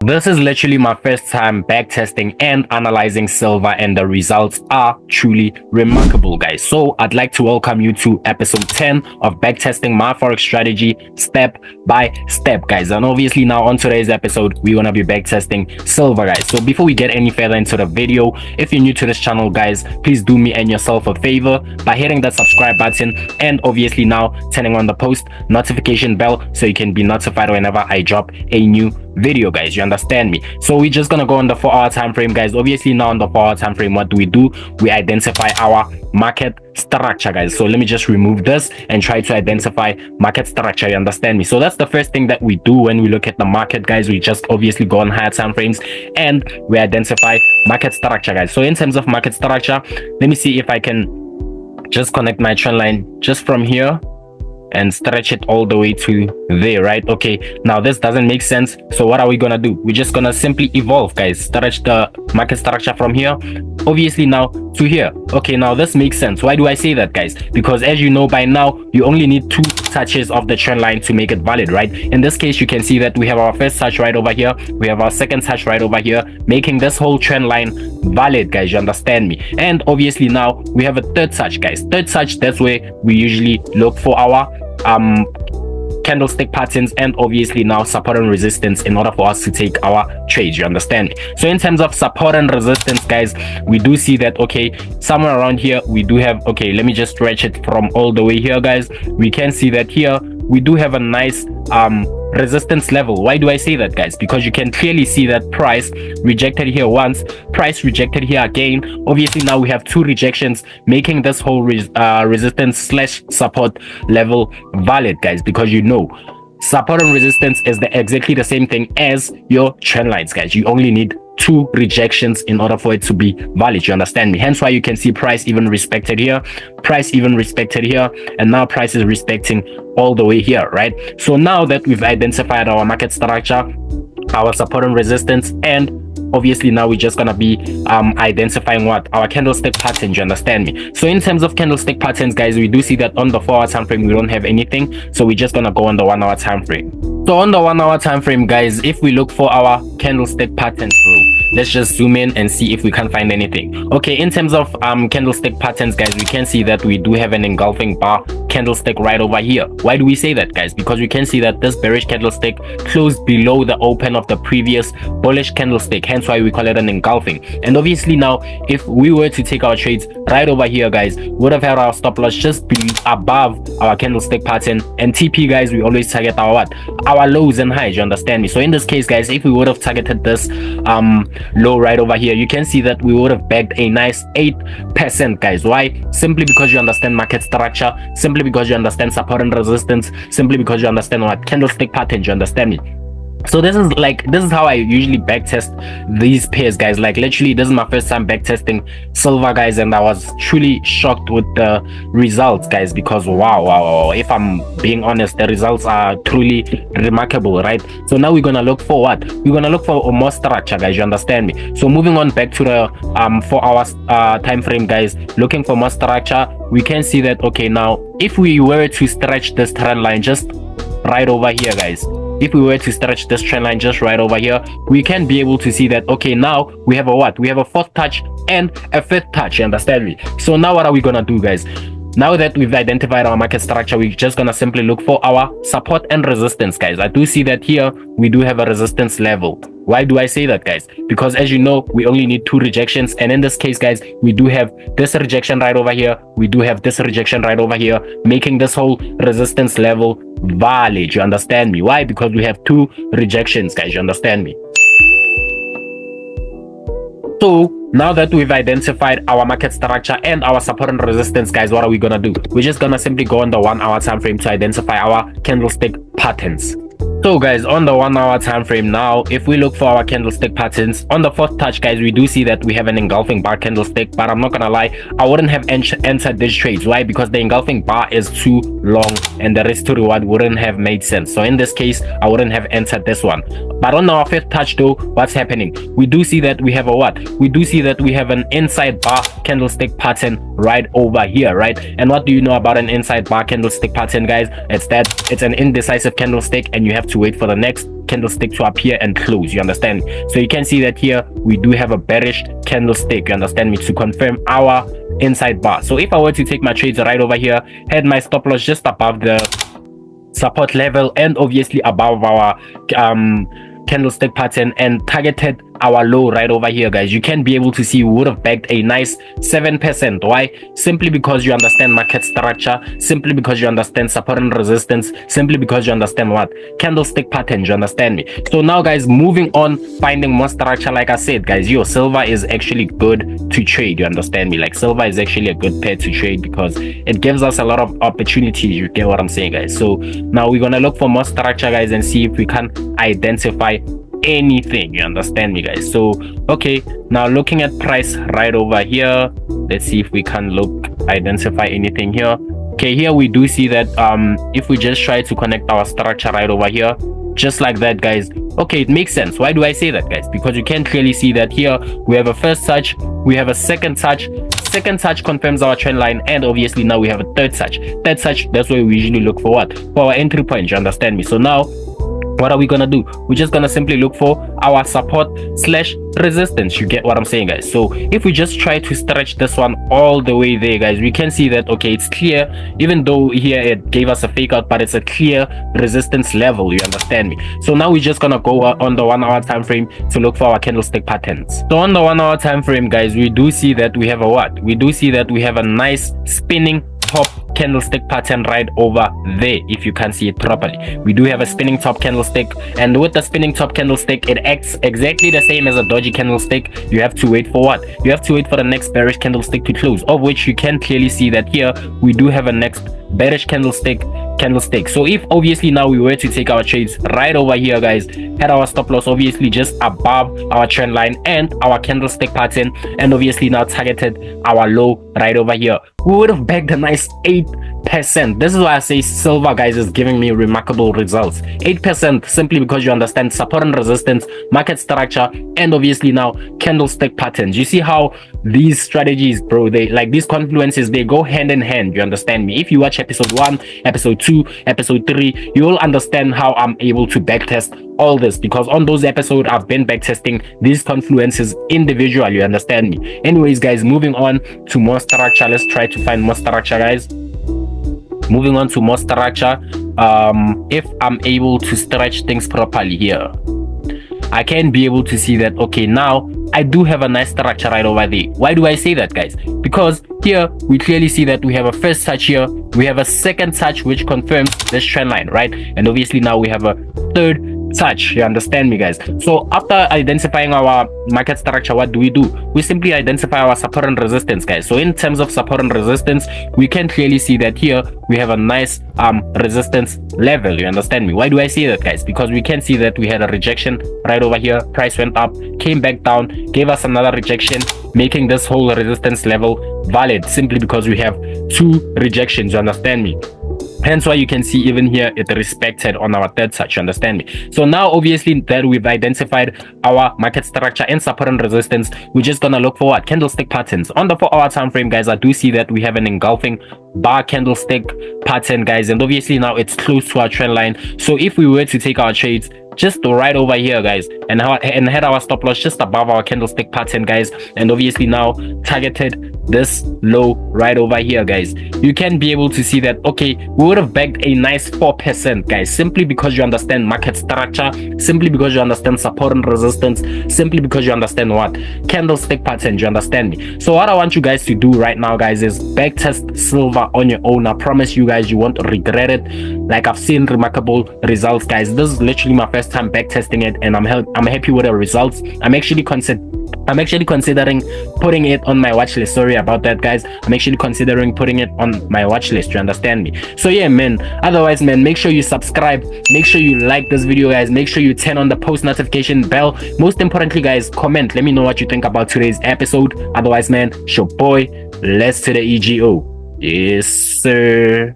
This is literally my first time backtesting and analyzing silver, and the results are truly remarkable, guys. So I'd like to welcome you to episode 10 of backtesting my forex strategy step by step, guys. And obviously now on today's episode we're gonna be backtesting silver, guys. So before we get any further into the video, if you're new to this channel, guys, please do me and yourself a favor by hitting that subscribe button and obviously now turning on the post notification bell so you can be notified whenever I drop a new video, guys. You understand me? So we're just gonna go on the 4-hour time frame, guys. Obviously now on the 4-hour time frame, what do? We identify our market structure, guys. So let me just remove this and try to identify market structure. You understand me? So that's the first thing that we do when we look at the market, guys. We just obviously go on higher time frames and we identify market structure, guys. So in terms of market structure, let me see if I can just connect my trend line just from here and stretch it all the way to there, right? Okay, now this doesn't make sense, so what are we gonna do? We're just gonna simply evolve, guys. Stretch the market structure from here obviously now to here. Okay, now this makes sense. Why do I say that, guys? Because as you know by now, you only need 2 touches of the trend line to make it valid, right? In this case, you can see that we have our first touch right over here, we have our second touch right over here, making this whole trend line valid, guys. You understand me? And obviously now we have a third touch, guys. Third touch, that's where we usually look for our candlestick patterns and obviously now support and resistance in order for us to take our trades. You understand me? So in terms of support and resistance, guys, we do see that, okay, somewhere around here we do have, okay, let me just stretch it from all the way here, guys. We can see that here we do have a nice resistance level. Why do I say that, guys? Because you can clearly see that price rejected here once, price rejected here again. Obviously now we have 2 rejections, making this whole resistance slash support level valid, guys, because you know support and resistance is exactly the same thing as your trend lines, guys. You only need 2 rejections in order for it to be valid. You understand me? Hence why you can see price even respected here, price even respected here, and now price is respecting all the way here, right? So now that we've identified our market structure, our support and resistance, and obviously now we're just gonna be identifying what our candlestick patterns. You understand me? So in terms of candlestick patterns, guys, we do see that on the 4-hour time frame we don't have anything, so we're just gonna go on the 1-hour time frame. So on the 1-hour time frame, guys, if we look for our candlestick patterns, bro, let's just zoom in and see if we can find anything. Okay, in terms of candlestick patterns, guys, we can see that we do have an engulfing bar candlestick right over here. Why do we say that, guys? Because we can see that this bearish candlestick closed below the open of the previous bullish candlestick, hence why we call it an engulfing. And obviously now if we were to take our trades right over here, guys, we would have had our stop loss just be above our candlestick pattern, and TP, guys, we always target our what, our lows and highs. You understand me? So in this case, guys, if we would have targeted this low right over here, you can see that we would have bagged a nice 8%, guys. Why? Simply because you understand market structure, simply because you understand support and resistance, simply because you understand what candlestick patterns. You understand me? So this is how I usually backtest these pairs, guys. Like literally this is my first time backtesting silver, guys, and I was truly shocked with the results, guys, because wow, if I'm being honest, the results are truly remarkable, right? So now we're gonna look for what? We're gonna look for more structure, guys. You understand me? So moving on back to the 4-hour time frame, guys, looking for more structure, we can see that, okay, now if we were to stretch this trend line just right over here, guys, if we were to stretch this trend line just right over here, we can be able to see that, okay, now we have a what? We have a 4th touch and a 5th touch. You understand me? So now what are we gonna do, guys? Now that we've identified our market structure, we're just gonna simply look for our support and resistance, guys. I do see that here we do have a resistance level. Why do I say that, guys? Because as you know, we only need 2 rejections, and in this case, guys, we do have this rejection right over here, we do have this rejection right over here, making this whole resistance level valid. You understand me? Why? Because we have 2 rejections, guys. You understand me? So now that we've identified our market structure and our support and resistance, guys, what are we gonna do? We're just gonna simply go on the 1-hour time frame to identify our candlestick patterns. So guys, on the 1-hour time frame now, if we look for our candlestick patterns, on the 4th touch, guys, we do see that we have an engulfing bar candlestick, but I'm not gonna lie, I wouldn't have entered these trades. Why? Because the engulfing bar is too long and the risk to reward wouldn't have made sense. So in this case, I wouldn't have entered this one. But on our 5th touch though, what's happening? We do see that we have a what? We do see that we have an inside bar candlestick pattern right over here, right? And what do you know about an inside bar candlestick pattern, guys? It's that it's an indecisive candlestick and you have to wait for the next candlestick to appear and close, you understand? So you can see that here we do have a bearish candlestick, you understand me, to confirm our inside bar. So if I were to take my trades right over here, had my stop loss just above the support level and obviously above our candlestick pattern and targeted our low right over here, guys, you can be able to see we would have bagged a nice 7%. Why? Simply because you understand market structure, simply because you understand support and resistance, simply because you understand what? Candlestick pattern, you understand me? So now, guys, moving on, finding more structure. Like I said, guys, silver is actually good to trade, you understand me? Like, silver is actually a good pair to trade because it gives us a lot of opportunities, you get what I'm saying, guys? So now we're gonna look for more structure, guys, and see if we can identify anything, you understand me, guys? So okay, now looking at price right over here, let's see if we can identify anything here. Okay, here we do see that if we just try to connect our structure right over here, just like that, guys, okay, it makes sense. Why do I say that, guys? Because you can clearly see that here we have a first touch, we have a second touch confirms our trend line, and obviously now we have a third touch. That's where we usually look for what? For our entry point, you understand me? So now what are we gonna do? We're just gonna simply look for our support / resistance, you get what I'm saying, guys? So if we just try to stretch this one all the way there, guys, we can see that okay, it's clear, even though here it gave us a fake out, but it's a clear resistance level, you understand me? So now we're just gonna go on the 1 hour time frame to look for our candlestick patterns. So on the 1 hour time frame, guys, we do see that we have a nice spinning top candlestick pattern right over there. If you can see it properly, we do have a spinning top candlestick, and with the spinning top candlestick, it acts exactly the same as a doji candlestick. You have to wait for what? You have to wait for the next bearish candlestick to close, of which you can clearly see that here we do have a next bearish candlestick. So if obviously now we were to take our trades right over here, guys, had our stop loss obviously just above our trend line and our candlestick pattern, and obviously now targeted our low right over here, we would have bagged a nice 8%. This is why I say silver, guys, is giving me remarkable results. 8% simply because you understand support and resistance, market structure, and obviously now candlestick patterns. You see how these strategies, bro, they like these confluences, they go hand in hand, you understand me? If you watch episode 1, episode 2, episode 3, you will understand how I'm able to backtest all this, because on those episodes I've been backtesting these confluences individually, you understand me? Anyways, guys, moving on to more structure. Let's try to find more structure, guys. Moving on to more structure, if I'm able to stretch things properly here, I can be able to see that okay, now I do have a nice structure right over there. Why do I say that, guys? Because here we clearly see that we have a first touch here, we have a second touch which confirms this trend line, right? And obviously now we have a third touch, you understand me, guys? So after identifying our market structure, what do? We simply identify our support and resistance, guys. So in terms of support and resistance, we can clearly see that here we have a nice resistance level, you understand me? Why do I say that, guys? Because we can see that we had a rejection right over here, price went up, came back down, gave us another rejection, making this whole resistance level valid, simply because we have 2 rejections, you understand me? Hence why you can see even here it respected on our third touch, you understand me? So now obviously that we've identified our market structure and support and resistance, we're just gonna look for what? Candlestick patterns. On the 4 hour time frame, guys, I do see that we have an engulfing bar candlestick pattern, guys, and obviously now it's close to our trend line. So if we were to take our trades just right over here, guys, and had our stop loss just above our candlestick pattern, guys, and obviously now targeted this low right over here, guys, you can be able to see that okay, we would have bagged a nice 4%, guys, simply because you understand market structure, simply because you understand support and resistance, simply because you understand what? Candlestick patterns, you understand me? So what I want you guys to do right now, guys, is backtest silver on your own. I promise you guys, you won't regret it. Like, I've seen remarkable results, guys. This is literally my first time backtesting it, and I'm happy with the results. I'm actually considering putting it on my watch list. Sorry about that, guys. I'm actually considering putting it on my watch list, you understand me? So yeah, man, otherwise, man, make sure you subscribe, make sure you like this video, guys, make sure you turn on the post notification bell. Most importantly, guys, comment, let me know what you think about today's episode. Otherwise, man, it's your boy, let's to the EGO. Yes, sir.